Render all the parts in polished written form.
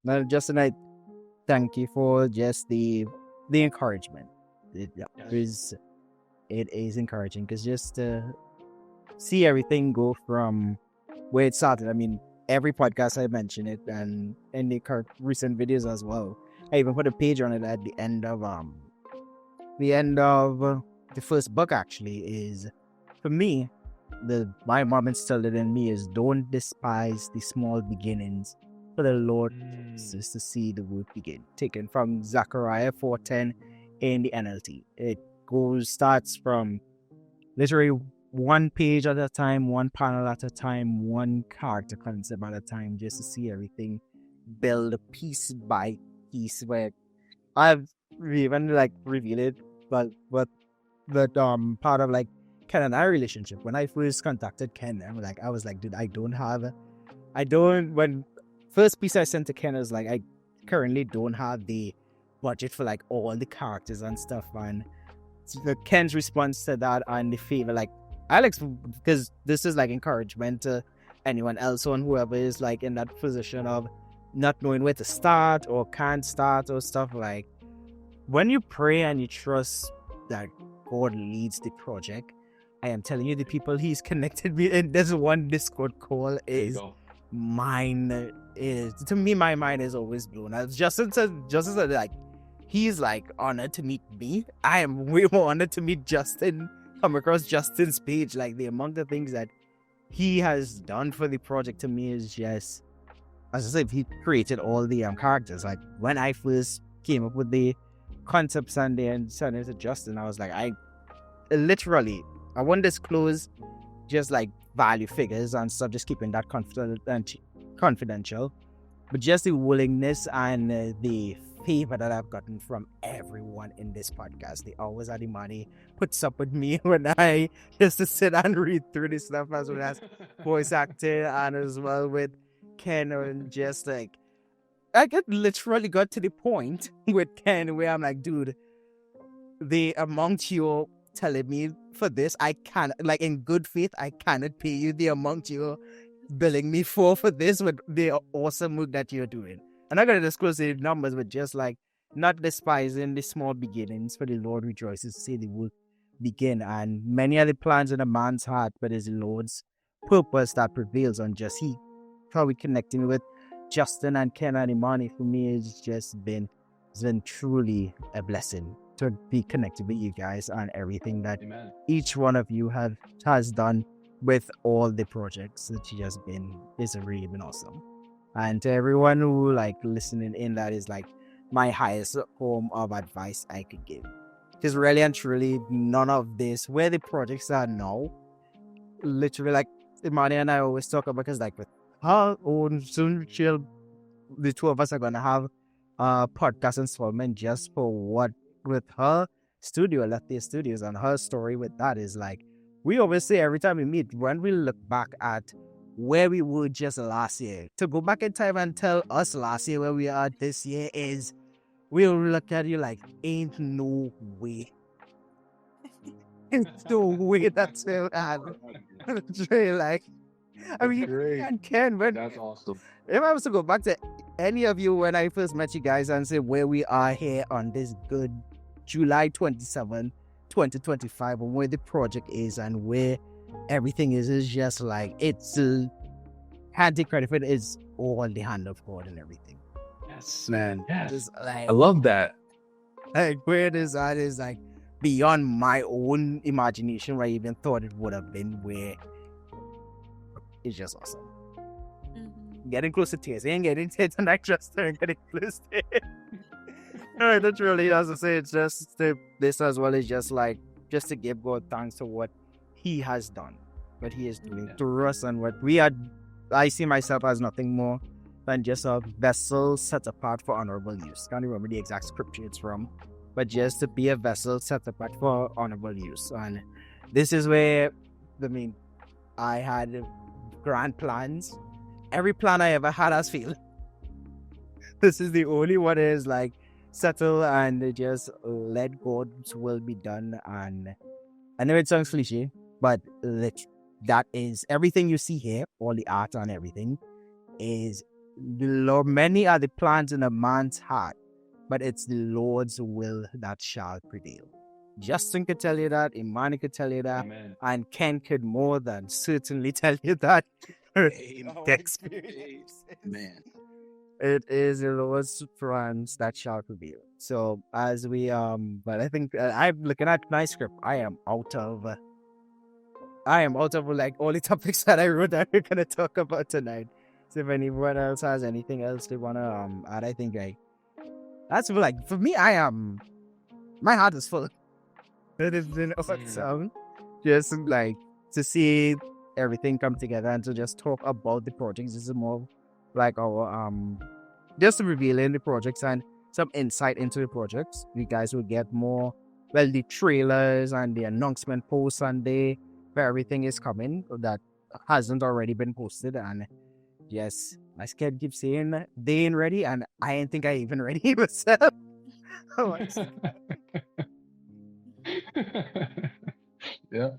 Well, Justin, I thank you for just the encouragement. Yes. It is encouraging because just see everything go from where it started. I mean, every podcast I mention it, and in the recent videos as well. I even put a page on it at the end of the first book. Actually, is for me the my mom instilled it in me is don't despise the small beginnings, for the Lord is to see the work begin. Taken from Zechariah 4:10 in the NLT. It starts from literally one page at a time, one panel at a time, one character concept at a time, just to see everything build piece by piece. Where I've even like revealed it, but that part of like Ken and I relationship. When I first contacted Ken, I was like, dude, I don't. When first piece I sent to Ken was like, I currently don't have the budget for like all the characters and stuff, and Ken's response to that and the favor, like Alex, because this is like encouragement to anyone else or whoever is like in that position of not knowing where to start or can't start or stuff. Like when you pray and you trust that God leads the project, I am telling you, the people he's connected with in this one Discord call is mine. Is to me, my mind is always blown. As Justin said, like he's like honored to meet me. I am way more honored to meet Justin. Come across Justin's page, like the amount of things that he has done for the project to me is just, as I said, he created all the characters. Like when I first came up with the concepts and then sent it to Justin, I was like, I won't disclose just like value figures and stuff, just keeping that confidential, but just the willingness and the favor that I've gotten from everyone in this podcast. They always had the money, puts up with me when I just to sit and read through this stuff, as well as voice acting and as well with Ken, and just like I literally got to the point with Ken where I'm like, dude, the amount you're telling me for this, I can't, like in good faith, I cannot pay you the amount you're billing me for this with the awesome work that you're doing. I'm not going to disclose the numbers, but just like not despising the small beginnings, for the Lord rejoices to see the work begin. And many are the plans in a man's heart, but it's the Lord's purpose that prevails on just he. Probably connecting with Justin and Ken and Imani for me it's been truly a blessing to be connected with you guys and everything that each one of you has done with all the projects that it's really been awesome. And to everyone who like listening in, that is like my highest form of advice I could give. Because really and truly, none of this, where the projects are now, literally like Imani and I always talk about, because like with her own soon the two of us are gonna have a podcast installment just for what with her studio, Lefty Studios, and her story with that is like, we always say every time we meet, when we look back at where we were just last year, to go back in time and tell us last year where we are this year is, we'll look at you like, ain't no way. Ain't no way that's will happen. It's really like, I mean, and Ken, That's awesome. if I was to go back to any of you when I first met you guys and say where we are here on this good July 27, 2025, and where the project is and where everything is just like, it's can't take credit for it, it's all the hand of God and everything. Yes, man. Yes. Just like, I love that. like where it is at is like beyond my own imagination, where I even thought it would have been, where it's just awesome. Getting close to tears. Ain't getting tears and just getting close to it. Alright, that's really, as I say, it's just this as well is just like, just to give God thanks for what he has done, what he is doing to us, and what we are. I see myself as nothing more than just a vessel set apart for honorable use. Can't remember the exact scripture it's from, but just to be a vessel set apart for honorable use. And this is where, I mean, I had grand plans. Every plan I ever had has failed. This is the only one is like settle and just let God's will be done. And I know it sounds cliche, but that is everything you see here, all the art and everything is the Lord, many are the plans in a man's heart, but it's the Lord's will that shall prevail. Justin could tell you that, Imani could tell you that, Amen. and Ken could more than certainly tell you that. Experience. Man. It is the Lord's plans that shall prevail. So as we but I think I'm looking at my script. I am out of like all the topics that I wrote that we're gonna talk about tonight. So if anyone else has anything else they wanna add, I think that's like for me. My heart is full. It has been awesome, just like to see everything come together and to just talk about the projects. This is more like our just revealing the projects and some insight into the projects. You guys will get more the trailers and the announcement posts and where everything is coming that hasn't already been posted. And yes, my kid keeps saying they ain't ready, and I ain't think I even ready myself. Yeah.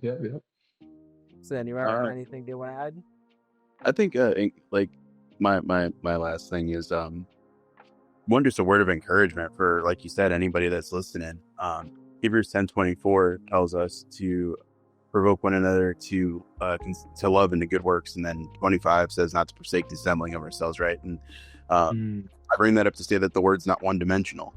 So anyway, anything they want to add? I think like my last thing is one, just a word of encouragement for, like you said, anybody that's listening. Hebrews 10:24 tells us to provoke one another to love and to good works, and then 25 says not to forsake the assembling of ourselves, right? And I bring that up to say that the word's not one-dimensional.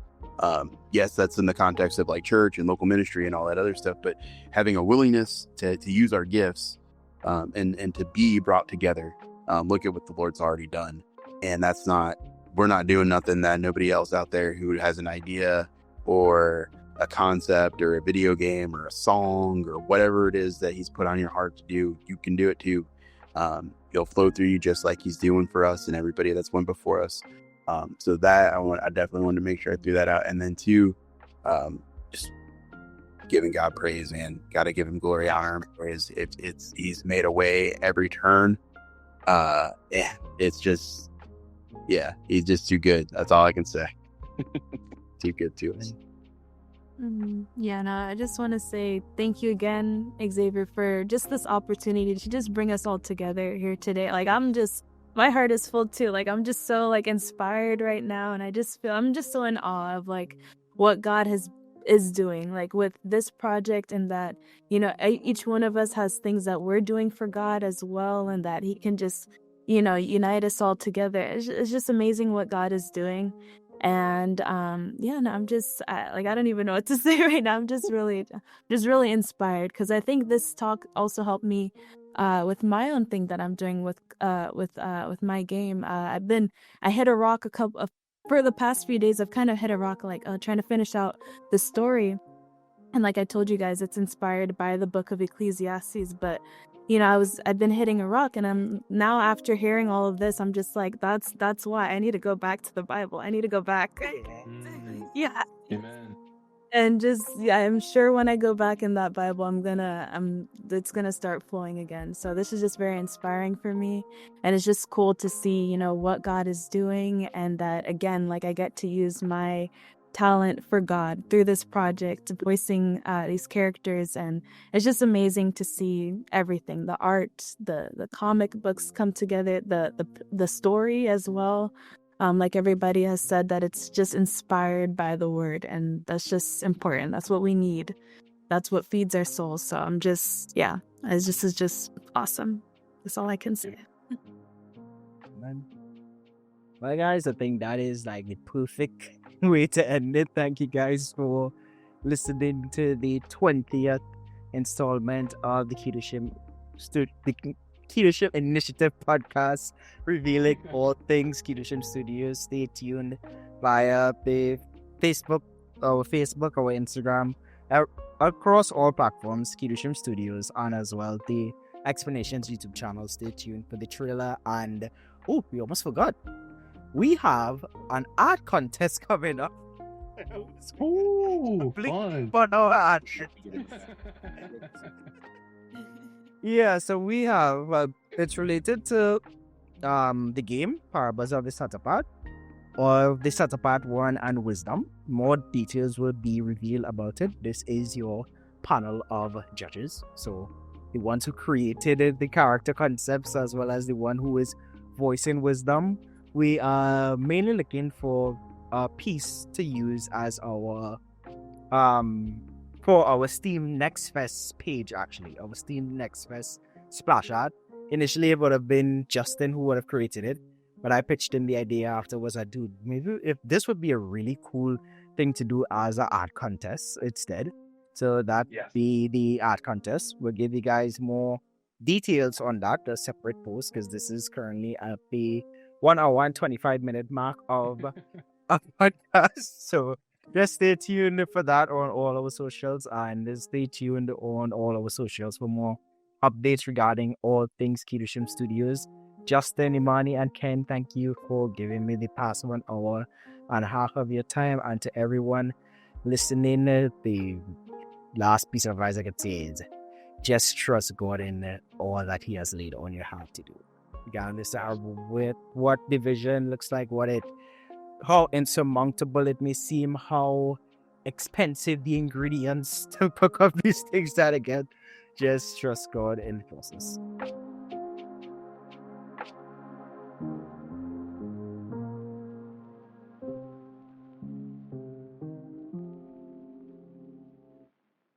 Yes, that's in the context of like church and local ministry and all that other stuff, but having a willingness to use our gifts and to be brought together. Look at what the Lord's already done. And we're not doing nothing that nobody else out there who has an idea or a concept or a video game or a song or whatever it is that he's put on your heart to do, you can do it too. He'll flow through you just like he's doing for us and everybody that's went before us. So that I definitely wanted to make sure I threw that out. And then two, just giving God praise, man. Got to give him glory, honor, praise. He's made a way every turn. It's just, he's just too good. That's all I can say. Too good to us. I just want to say thank you again, Xavier, for just this opportunity to just bring us all together here today. Like, my heart is full too. Like, I'm just so like inspired right now, and I'm just so in awe of like what God is doing, like with this project, and that, you know, each one of us has things that we're doing for God as well, and that he can just, you know, unite us all together. It's just amazing what God is doing. And I'm just I don't even know what to say right now. I'm just really inspired, because I think this talk also helped me with my own thing that I'm doing with my game. I hit a rock for the past few days. I've kind of hit a rock, like trying to finish out the story. And like I told you guys, it's inspired by the book of Ecclesiastes. But, you know, I've been hitting a rock, and I'm now, after hearing all of this, I'm just like, that's why I need to go back to the Bible. I need to go back. Yeah. Amen. And just, I'm sure when I go back in that Bible, it's gonna start flowing again. So this is just very inspiring for me, and it's just cool to see, you know, what God is doing, and that, again, like, I get to use my talent for God through this project, voicing these characters. And it's just amazing to see everything, the art, the comic books come together, the story as well. Like everybody has said, that it's just inspired by the word, and that's just important. That's what we need. That's what feeds our souls. So I'm just, it's just awesome. That's all I can say. Well, guys, I think that is like the perfect way to end it. Thank you guys for listening to the 20th installment of the Kedoshim Initiative Podcast, revealing all things Kedoshim Studios. Stay tuned via the Facebook, our Instagram, across all platforms, Kedoshim Studios, and as well the Xplanations YouTube channel. Stay tuned for the trailer. And we almost forgot, we have an art contest coming up. Ooh, fun. For no art. So we have, it's related to the game, Parables of the Set Apart, or the Set Apart 1 and Wisdom. More details will be revealed about it. This is your panel of judges. So the ones who created the character concepts, as well as the one who is voicing Wisdom, we are mainly looking for a piece to use as our for our Steam Next Fest page, actually. Our Steam Next Fest splash art. Initially, it would have been Justin who would have created it, but I pitched in the idea afterwards. I do maybe if this would be a really cool thing to do as an art contest instead. So that be the art contest. We'll give you guys more details on that, a separate post, because this is currently at the 1 hour and 25-minute mark of a podcast. So just stay tuned for that on all our socials, and stay tuned on all our socials for more updates regarding all things Kedoshim Studios. Justin, Imani, and Ken, thank you for giving me the past 1 hour and a half of your time. And to everyone listening, the last piece of advice I could say is just trust God in all that He has laid on your heart to do. Regardless of what the vision looks like, how insurmountable it may seem, how expensive the ingredients to cook up these things that again, just trust God in the process.